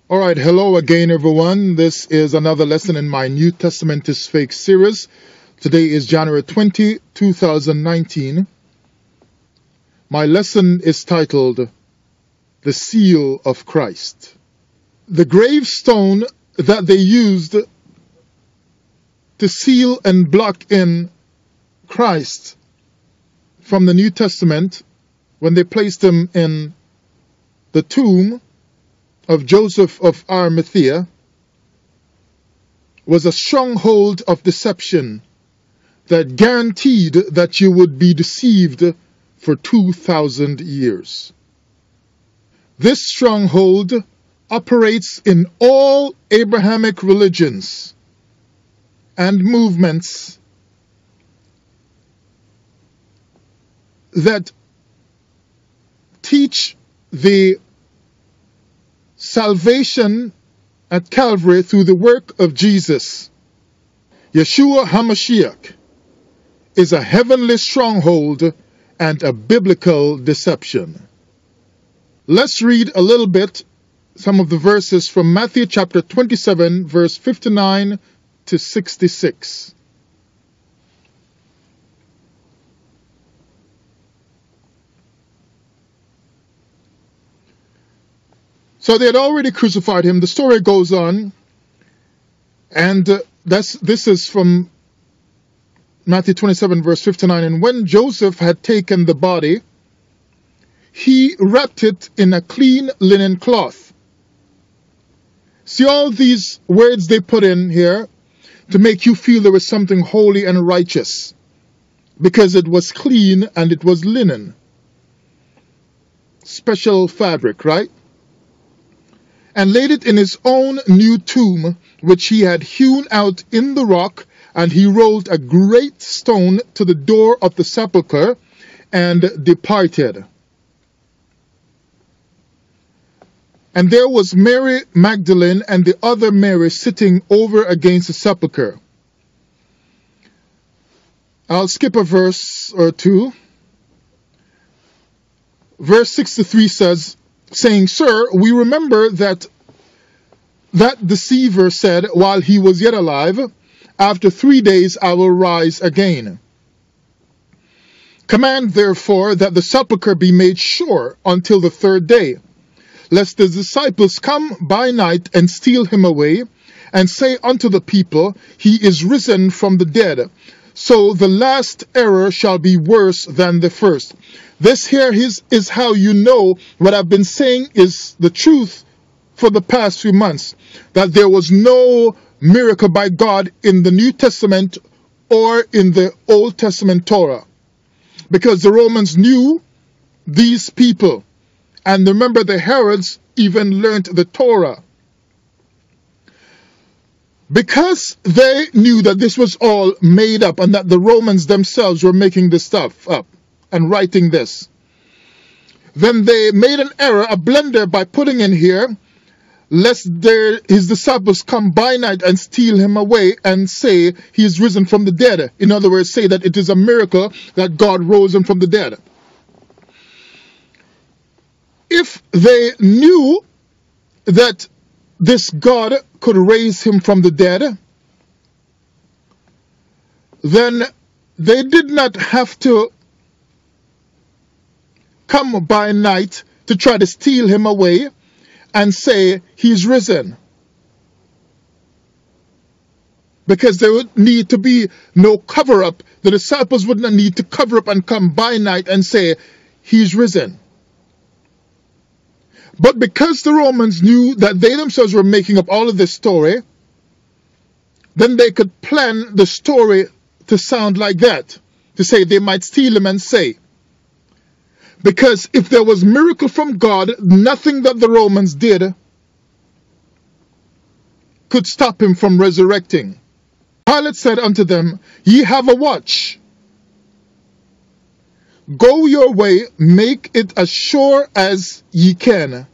All right, hello again, everyone. This is another lesson in my New Testament is Fake series. Today is January 20, 2019. My lesson is titled, The Seal of Christ. The gravestone that they used to seal and block in Christ from the New Testament when they placed him in the tomb of Joseph of Arimathea was a stronghold of deception that guaranteed that you would be deceived for 2,000 years. This stronghold operates in all Abrahamic religions and movements that teach the salvation at Calvary through the work of Jesus. Yeshua HaMashiach is a heavenly stronghold and a biblical deception. Let's read a little bit, some of the verses from Matthew chapter 27, verse 59 to 66. So they had already crucified him. The story goes on, and this is from Matthew 27, verse 59. And when Joseph had taken the body, he wrapped it in a clean linen cloth. See all these words they put in here to make you feel there was something holy and righteous, because it was clean and it was linen. Special fabric, right? And laid it in his own new tomb, which he had hewn out in the rock, and he rolled a great stone to the door of the sepulchre, and departed. And there was Mary Magdalene and the other Mary sitting over against the sepulchre. I'll skip a verse or two. Verse 63 says, saying, Sir, we remember that deceiver said while he was yet alive, after 3 days I will rise again. Command therefore that the sepulchre be made sure until the 3rd day, lest the disciples come by night and steal him away, and say unto the people, He is risen from the dead. So the last error shall be worse than the first. This here is how you know what I've been saying is the truth for the past few months, that there was no miracle by God in the New Testament or in the Old Testament Torah, because the Romans knew these people, and remember the Herods even learned the Torah. Because they knew that this was all made up and that the Romans themselves were making this stuff up and writing this, then they made an error, a blunder, by putting in here, lest his disciples come by night and steal him away and say he is risen from the dead. In other words, say that it is a miracle that God rose him from the dead. If they knew that this God could raise him from the dead, then they did not have to come by night to try to steal him away and say he's risen, because there would need to be no cover-up. The disciples would not need to cover up and come by night and say he's risen. But because the Romans knew that they themselves were making up all of this story, then they could plan the story to sound like that, to say they might steal him and say. Because if there was miracle from God, nothing that the Romans did could stop him from resurrecting. Pilate said unto them, Ye have a watch. Go your way, make it as sure as ye can.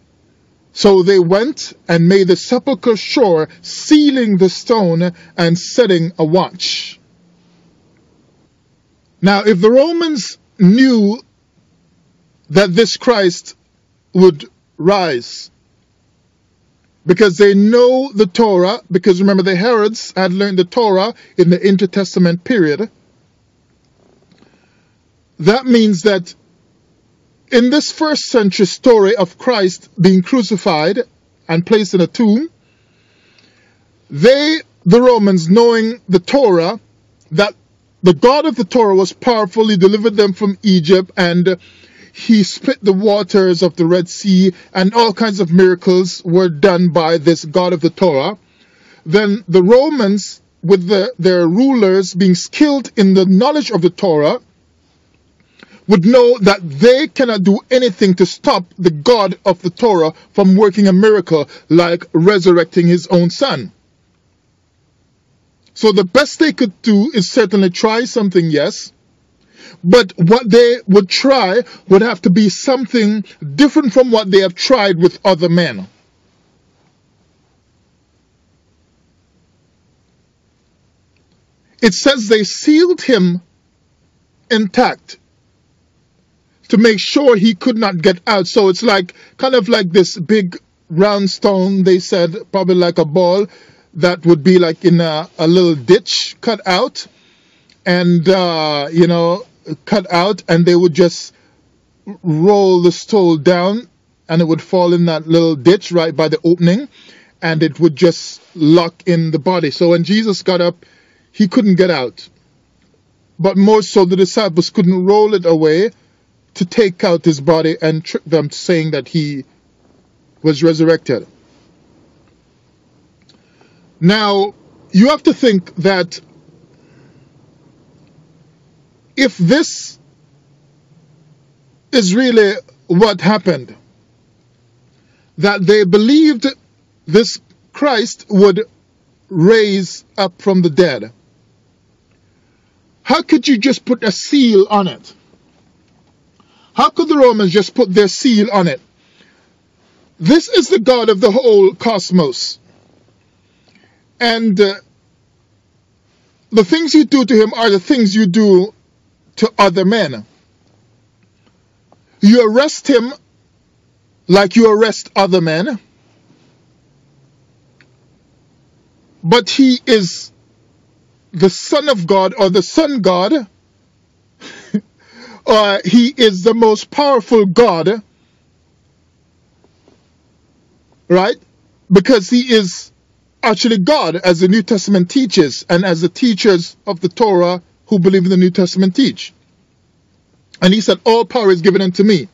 So they went and made the sepulchre sure, sealing the stone and setting a watch. Now, if the Romans knew that this Christ would rise, because they know the Torah, because remember the Herods had learned the Torah in the intertestament period. That means that in this first century story of Christ being crucified and placed in a tomb, they, the Romans, knowing the Torah, that the God of the Torah was powerful, he delivered them from Egypt, and he split the waters of the Red Sea, and all kinds of miracles were done by this God of the Torah. Then the Romans, with their rulers being skilled in the knowledge of the Torah, would know that they cannot do anything to stop the God of the Torah from working a miracle like resurrecting his own son. So the best they could do is certainly try something, yes, but what they would try would have to be something different from what they have tried with other men. It says they sealed him intact to make sure he could not get out. So it's like kind of like this big round stone, they said, probably like a ball, that would be like in a little ditch cut out, and cut out, and they would just roll the stone down, and it would fall in that little ditch right by the opening, and it would just lock in the body. So when Jesus got up, he couldn't get out. But more so, the disciples couldn't roll it away to take out his body and trick them, saying that he was resurrected. Now, you have to think that if this is really what happened, that they believed this Christ would raise up from the dead, how could you just put a seal on it? How could the Romans just put their seal on it? This is the God of the whole cosmos. And the things you do to him are the things you do to other men. You arrest him like you arrest other men, but he is the Son of God, or the Son God, or he is the most powerful God, right? Because he is actually God, as the New Testament teaches, and as the teachers of the Torah who believe in the New Testament teach. And he said, all power is given unto me.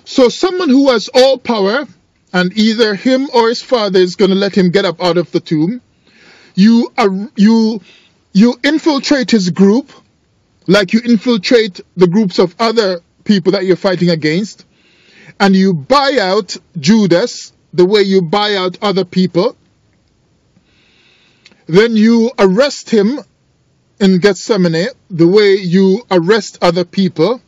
So someone who has all power, and either him or his father is going to let him get up out of the tomb, you infiltrate his group, like you infiltrate the groups of other people that you're fighting against, and you buy out Judas the way you buy out other people. Then you arrest him in Gethsemane the way you arrest other people.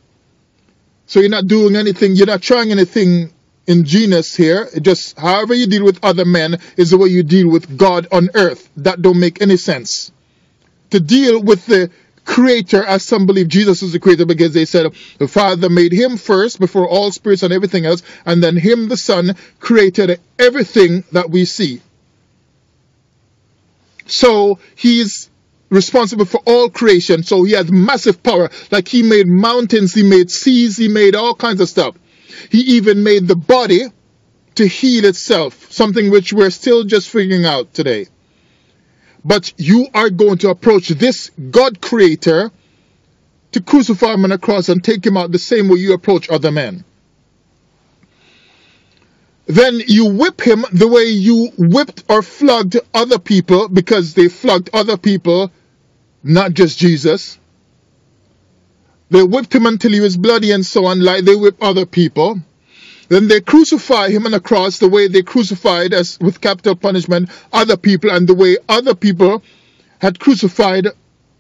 So you're not doing anything, you're not trying anything ingenious here. It just, however you deal with other men is the way you deal with God on earth. That don't make any sense. To deal with the Creator, as some believe Jesus is the Creator, because they said the Father made him first before all spirits and everything else, and then him, the Son, created everything that we see. So he's responsible for all creation. So he has massive power. Like he made mountains, he made seas, he made all kinds of stuff. He even made the body to heal itself, something which we're still just figuring out today. But you are going to approach this God creator to crucify him on a cross and take him out the same way you approach other men. Then you whip him the way you whipped or flogged other people, because they flogged other people, not just Jesus. They whipped him until he was bloody and so on, like they whip other people. Then they crucify him on a cross the way they crucified, as with capital punishment, other people, and the way other people had crucified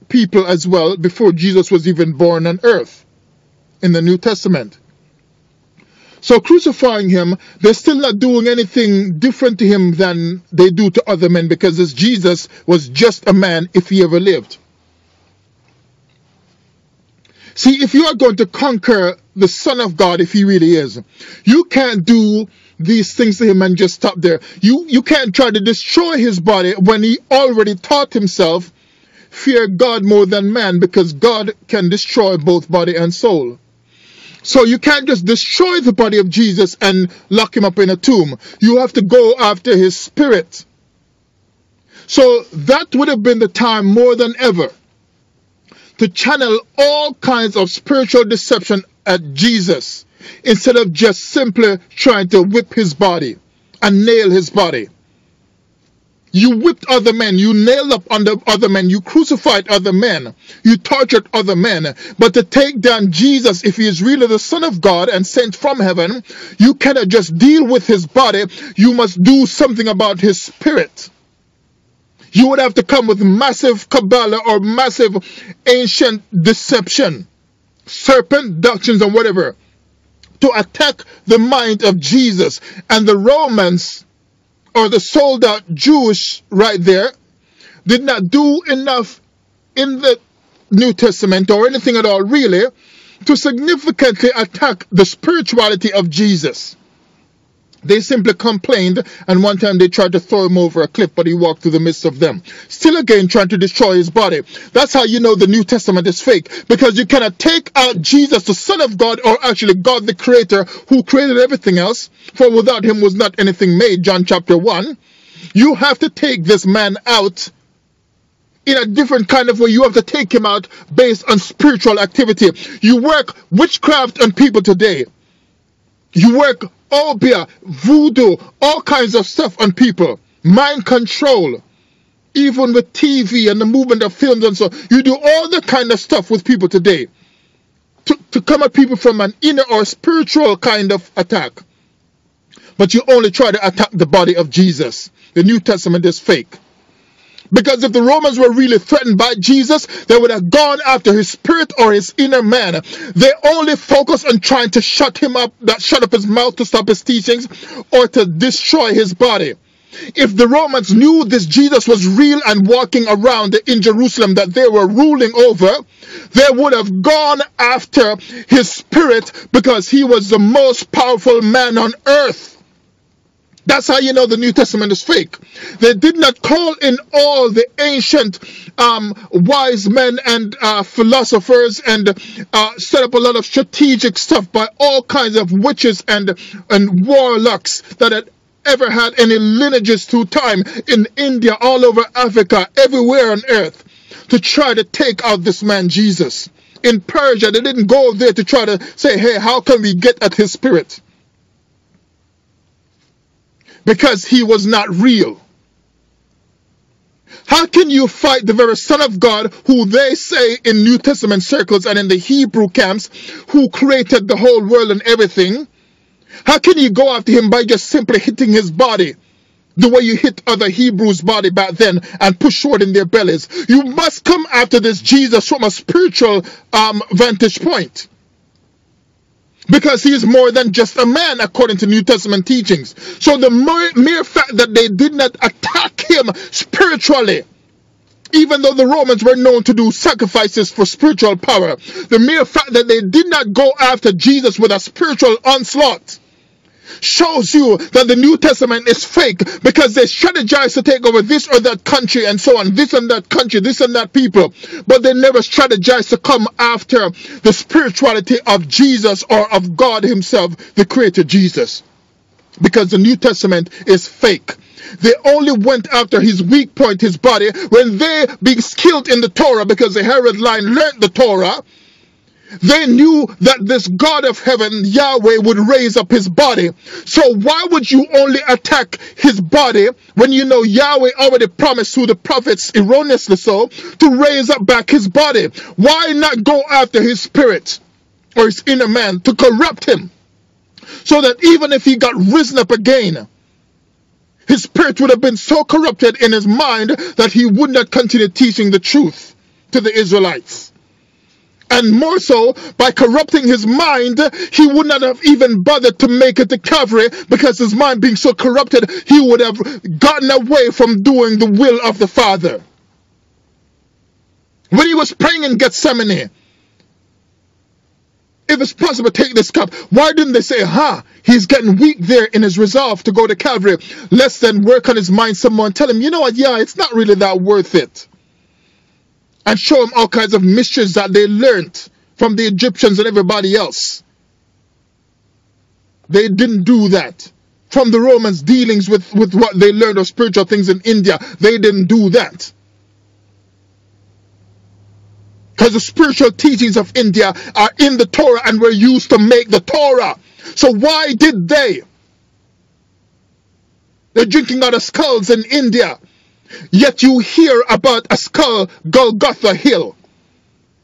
people as well before Jesus was even born on earth in the New Testament. So crucifying him, they're still not doing anything different to him than they do to other men, because this Jesus was just a man if he ever lived. See, if you are going to conquer the Son of God, if he really is, you can't do these things to him and just stop there. You can't try to destroy his body when he already taught himself, fear God more than man, because God can destroy both body and soul. So you can't just destroy the body of Jesus and lock him up in a tomb. You have to go after his spirit. So that would have been the time more than ever to channel all kinds of spiritual deception at Jesus, instead of just simply trying to whip his body and nail his body. You whipped other men, you nailed up under other men, you crucified other men, you tortured other men. But to take down Jesus, if he is really the Son of God and sent from heaven, you cannot just deal with his body, you must do something about his spirit. You would have to come with massive Kabbalah or massive ancient deception, serpent doctrines and whatever, to attack the mind of Jesus. And the Romans, or the sold out Jewish right there, did not do enough in the New Testament or anything at all really to significantly attack the spirituality of Jesus. They simply complained, and one time they tried to throw him over a cliff, but he walked through the midst of them. Still again trying to destroy his body. That's how you know the New Testament is fake, because you cannot take out Jesus, the Son of God, or actually God the Creator, who created everything else, for without him was not anything made, John chapter 1. You have to take this man out in a different kind of way. You have to take him out based on spiritual activity. You work witchcraft on people today. You work obia, voodoo, all kinds of stuff on people. Mind control. Even with TV and the movement of films and so. You do all that kind of stuff with people today. To come at people from an inner or spiritual kind of attack. But you only try to attack the body of Jesus. The New Testament is fake. Because if the Romans were really threatened by Jesus, they would have gone after his spirit or his inner man. They only focus on trying to shut him up, shut up his mouth to stop his teachings, or to destroy his body. If the Romans knew this Jesus was real and walking around in Jerusalem that they were ruling over, they would have gone after his spirit, because he was the most powerful man on earth. That's how you know the New Testament is fake. They did not call in all the ancient wise men and philosophers and set up a lot of strategic stuff by all kinds of witches and warlocks that had ever had any lineages through time in India, all over Africa, everywhere on earth, to try to take out this man Jesus. In Persia, they didn't go there to try to say, hey, how can we get at his spirit? Because he was not real. How can you fight the very Son of God, who they say in New Testament circles and in the Hebrew camps, who created the whole world and everything? How can you go after him by just simply hitting his body the way you hit other Hebrews' body back then and push sword in their bellies? You must come after this Jesus from a spiritual vantage point. Because he is more than just a man, according to New Testament teachings. So the mere fact that they did not attack him spiritually, even though the Romans were known to do sacrifices for spiritual power, the mere fact that they did not go after Jesus with a spiritual onslaught shows you that the New Testament is fake, because they strategize to take over this or that country and so on, this and that country, this and that people, but they never strategize to come after the spirituality of Jesus or of God himself, the Creator Jesus, because the New Testament is fake. They only went after his weak point, his body, when they, being skilled in the Torah, because the Herod line learned the Torah, they knew that this God of heaven, Yahweh, would raise up his body. So why would you only attack his body when you know Yahweh already promised through the prophets, erroneously so, to raise up back his body? Why not go after his spirit or his inner man to corrupt him, so that even if he got risen up again, his spirit would have been so corrupted in his mind that he would not continue teaching the truth to the Israelites? And more so, by corrupting his mind, he would not have even bothered to make it to Calvary, because his mind being so corrupted, he would have gotten away from doing the will of the Father. When he was praying in Gethsemane, If it's possible, take this cup. Why didn't they say, he's getting weak there in his resolve to go to Calvary. Let's then work on his mind some more and tell him, you know what, yeah, it's not really that worth it. And show him all kinds of mysteries that they learned from the Egyptians and everybody else. They didn't do that. From the Romans' dealings with what they learned of spiritual things in India, they didn't do that. Because the spiritual teachings of India are in the Torah and were used to make the Torah. So why did they? They're drinking out of skulls in India. Yet you hear about a skull, Golgotha Hill.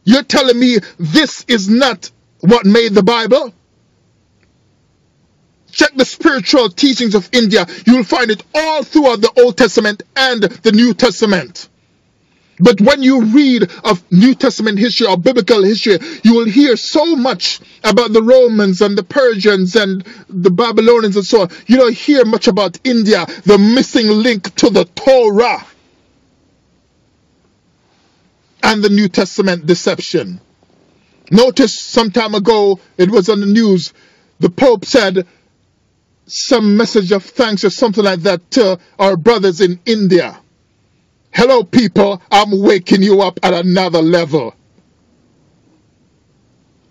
You're telling me this is not what made the Bible? Check the spiritual teachings of India. You'll find it all throughout the Old Testament and the New Testament. But when you read of New Testament history or biblical history, you will hear so much about the Romans and the Persians and the Babylonians and so on. You don't hear much about India, the missing link to the Torah and the New Testament deception. Notice some time ago, it was on the news, the Pope said some message of thanks or something like that to our brothers in India. Hello, people, I'm waking you up at another level.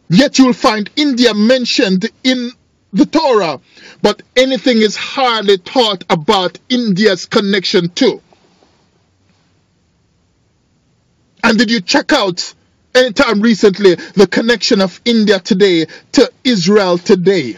Yet you'll find India mentioned in the Torah, but anything is hardly taught about India's connection to. And did you check out anytime recently the connection of India today to Israel today?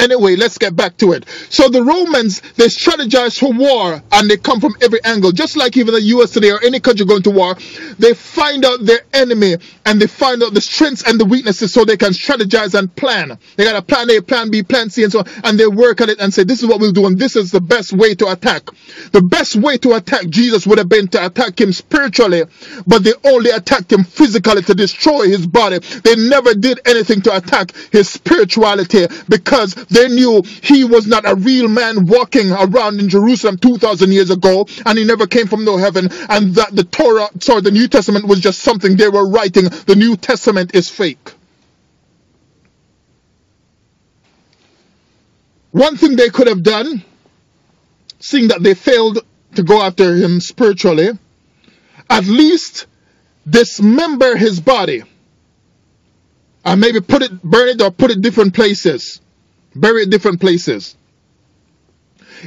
Anyway, let's get back to it. So the Romans, they strategize for war and they come from every angle. Just like even the US today or any country going to war, they find out their enemy and they find out the strengths and the weaknesses so they can strategize and plan. They got a plan A, plan B, plan C and so on. And they work on it and say, this is what we'll do and this is the best way to attack. The best way to attack Jesus would have been to attack him spiritually, but they only attacked him physically to destroy his body. They never did anything to attack his spirituality because they knew he was not a real man walking around in Jerusalem 2,000 years ago, and he never came from no heaven, and that the New Testament was just something they were writing. The New Testament is fake. One thing they could have done, seeing that they failed to go after him spiritually, at least dismember his body and maybe burn it or put it different places. Bury it different places.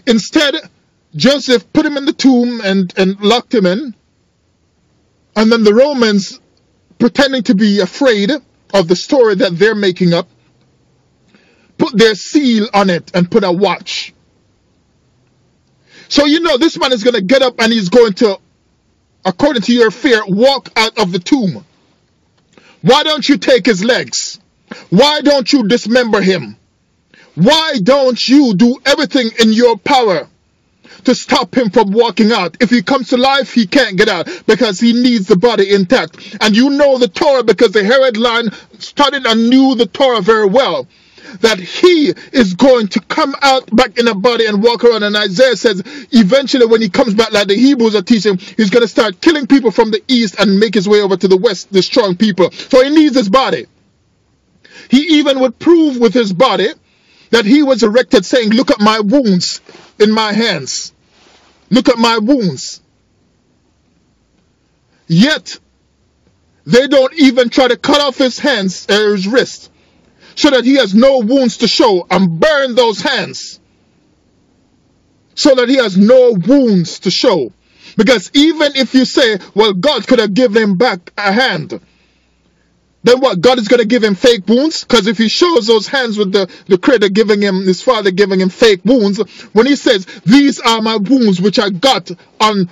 Instead, Joseph put him in the tomb and locked him in. And then the Romans, pretending to be afraid of the story that they're making up, put their seal on it and put a watch. So you know this man is going to get up and he's going to, according to your fear, walk out of the tomb. Why don't you take his legs? Why don't you dismember him? Why don't you do everything in your power to stop him from walking out? If he comes to life, he can't get out because he needs the body intact. And you know the Torah because the Herod line studied and knew the Torah very well, that he is going to come out back in a body and walk around. And Isaiah says eventually when he comes back, like the Hebrews are teaching, he's going to start killing people from the east and make his way over to the west, destroying people. So he needs his body. He even would prove with his body that he was erected, saying, look at my wounds in my hands. Look at my wounds. Yet, they don't even try to cut off his hands or his wrist so that he has no wounds to show, and burn those hands so that he has no wounds to show. Because even if you say, well, God could have given him back a hand, then what, God is going to give him fake wounds? Because if he shows those hands with the creator giving him, his father giving him fake wounds, when he says, these are my wounds which I got on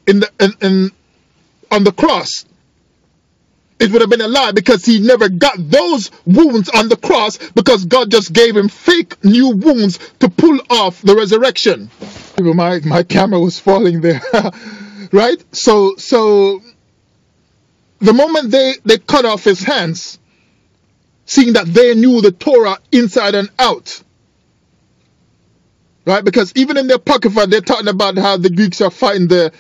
the cross, it would have been a lie, because he never got those wounds on the cross, because God just gave him fake new wounds to pull off the resurrection. My camera was falling there. Right? So the moment they cut off his hands, seeing that they knew the Torah inside and out, right? Because even in their Apocrypha, they're talking about how the Greeks are fighting the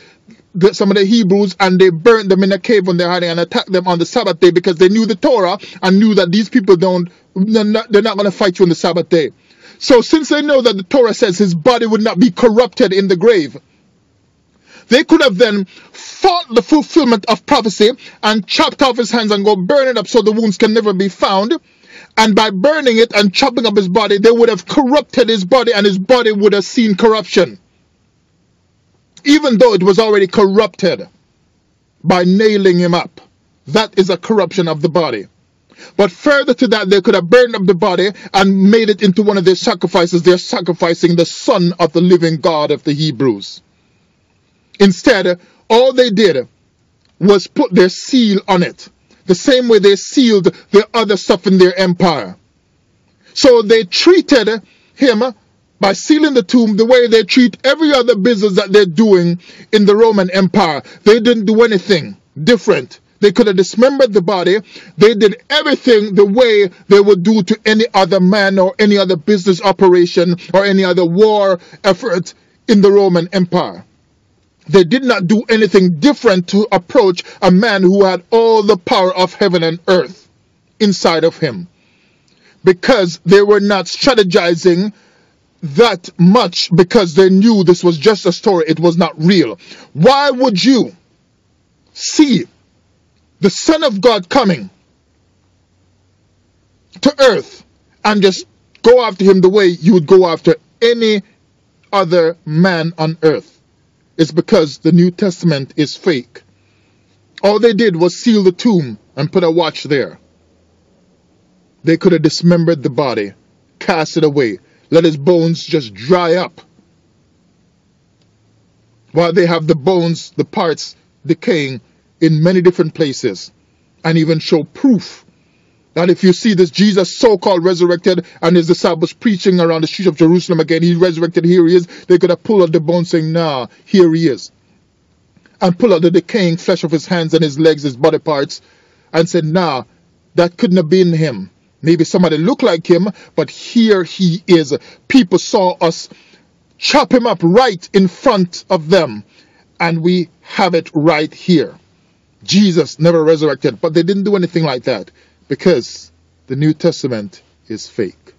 some of the Hebrews and they burnt them in a cave when they're hiding and attacked them on the Sabbath day because they knew the Torah and knew that these people they're not going to fight you on the Sabbath day. So since they know that the Torah says his body would not be corrupted in the grave, they could have then fought the fulfillment of prophecy and chopped off his hands and go burn it up so the wounds can never be found. And by burning it and chopping up his body, they would have corrupted his body and his body would have seen corruption. Even though it was already corrupted by nailing him up. That is a corruption of the body. But further to that, they could have burned up the body and made it into one of their sacrifices. They're sacrificing the Son of the living God of the Hebrews. Instead, all they did was put their seal on it. The same way they sealed the other stuff in their empire. So they treated him by sealing the tomb the way they treat every other business that they're doing in the Roman Empire. They didn't do anything different. They could have dismembered the body. They did everything the way they would do to any other man or any other business operation or any other war effort in the Roman Empire. They did not do anything different to approach a man who had all the power of heaven and earth inside of him. Because they were not strategizing that much, because they knew this was just a story, it was not real. Why would you see the Son of God coming to earth and just go after him the way you would go after any other man on earth? It's because the New Testament is fake. All they did was seal the tomb and put a watch there. They could have dismembered the body, cast it away, let his bones just dry up, while they have the bones, the parts decaying in many different places, and even show proof that if you see this Jesus so-called resurrected and his disciples preaching around the streets of Jerusalem again, he resurrected, here he is, they could have pulled out the bones saying, nah, here he is. And pull out the decaying flesh of his hands and his legs, his body parts, and said, nah, that couldn't have been him. Maybe somebody looked like him, but here he is. People saw us chop him up right in front of them, and we have it right here. Jesus never resurrected, but they didn't do anything like that, because the New Testament is fake.